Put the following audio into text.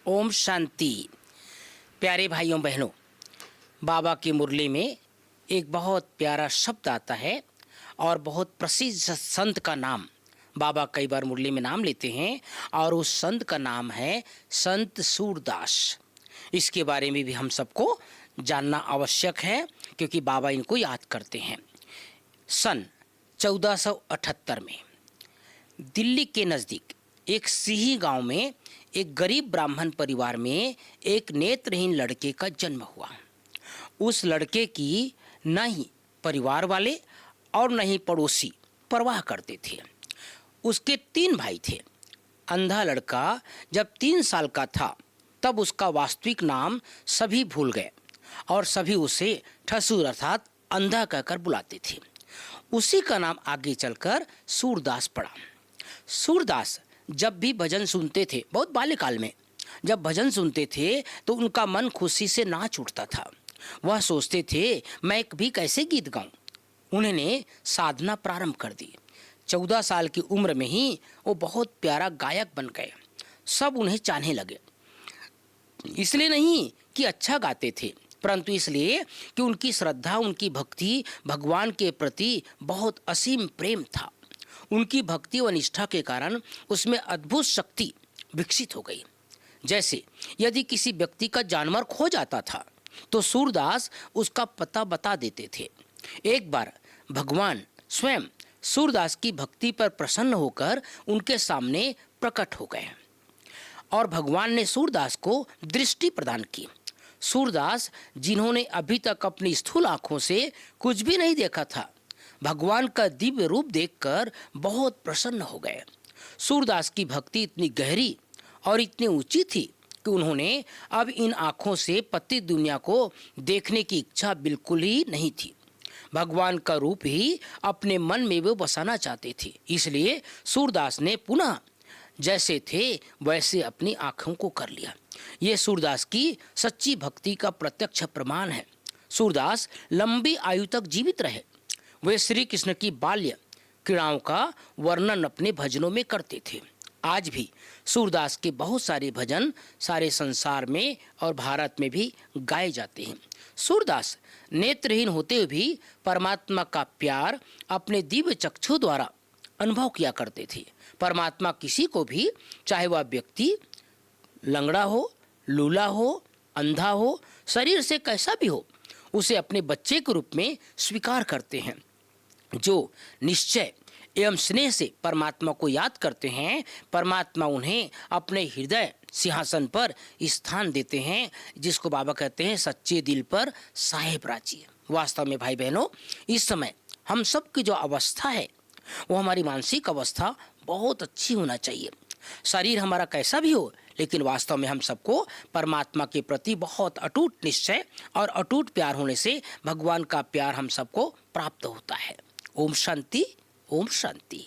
ओम शांति। प्यारे भाइयों बहनों, बाबा की मुरली में एक बहुत प्यारा शब्द आता है और बहुत प्रसिद्ध संत का नाम बाबा कई बार मुरली में नाम लेते हैं और उस संत का नाम है संत सूरदास। इसके बारे में भी हम सबको जानना आवश्यक है क्योंकि बाबा इनको याद करते हैं। सन 1478 में दिल्ली के नज़दीक एक सिही गांव में एक गरीब ब्राह्मण परिवार में एक नेत्रहीन लड़के का जन्म हुआ। उस लड़के की न ही परिवार वाले और न ही पड़ोसी परवाह करते थे। उसके 3 भाई थे। अंधा लड़का जब 3 साल का था तब उसका वास्तविक नाम सभी भूल गए और सभी उसे ठसूर अर्थात अंधा कहकर बुलाते थे। उसी का नाम आगे चलकर सूरदास पड़ा। सूरदास जब भी भजन सुनते थे, बहुत बाल्यकाल में जब भजन सुनते थे तो उनका मन खुशी से नाच उठता था। वह सोचते थे मैं भी कैसे गीत गाऊं। उन्होंने साधना प्रारंभ कर दी। 14 साल की उम्र में ही वो बहुत प्यारा गायक बन गए। सब उन्हें चाहने लगे, इसलिए नहीं कि अच्छा गाते थे परंतु इसलिए कि उनकी श्रद्धा, उनकी भक्ति भगवान के प्रति बहुत असीम प्रेम था। उनकी भक्ति व निष्ठा के कारण उसमें अद्भुत शक्ति विकसित हो गई। जैसे यदि किसी व्यक्ति का जानवर खो जाता था तो सूरदास उसका पता बता देते थे। एक बार भगवान स्वयं सूरदास की भक्ति पर प्रसन्न होकर उनके सामने प्रकट हो गए और भगवान ने सूरदास को दृष्टि प्रदान की। सूरदास, जिन्होंने अभी तक अपनी स्थूल आंखों से कुछ भी नहीं देखा था, भगवान का दिव्य रूप देखकर बहुत प्रसन्न हो गए। सूरदास की भक्ति इतनी गहरी और इतनी ऊंची थी कि उन्होंने अब इन आँखों से पतित दुनिया को देखने की इच्छा बिल्कुल ही नहीं थी। भगवान का रूप ही अपने मन में वो बसाना चाहते थे। इसलिए सूरदास ने पुनः जैसे थे वैसे अपनी आँखों को कर लिया। ये सूरदास की सच्ची भक्ति का प्रत्यक्ष प्रमाण है। सूरदास लंबी आयु तक जीवित रहे। वे श्री कृष्ण की बाल्य क्रीड़ाओं का वर्णन अपने भजनों में करते थे। आज भी सूरदास के बहुत सारे भजन सारे संसार में और भारत में भी गाए जाते हैं। सूरदास नेत्रहीन होते हुए भी परमात्मा का प्यार अपने दिव्य चक्षु द्वारा अनुभव किया करते थे। परमात्मा किसी को भी, चाहे वह व्यक्ति लंगड़ा हो, लूला हो, अंधा हो, शरीर से कैसा भी हो, उसे अपने बच्चे के रूप में स्वीकार करते हैं। जो निश्चय एवं स्नेह से परमात्मा को याद करते हैं, परमात्मा उन्हें अपने हृदय सिंहासन पर स्थान देते हैं, जिसको बाबा कहते हैं सच्चे दिल पर साहेब राजी। वास्तव में भाई बहनों, इस समय हम सब की जो अवस्था है वो हमारी मानसिक अवस्था बहुत अच्छी होना चाहिए। शरीर हमारा कैसा भी हो, लेकिन वास्तव में हम सबको परमात्मा के प्रति बहुत अटूट निश्चय और अटूट प्यार होने से भगवान का प्यार हम सबको प्राप्त होता है। ओम शांति, ओम शांति।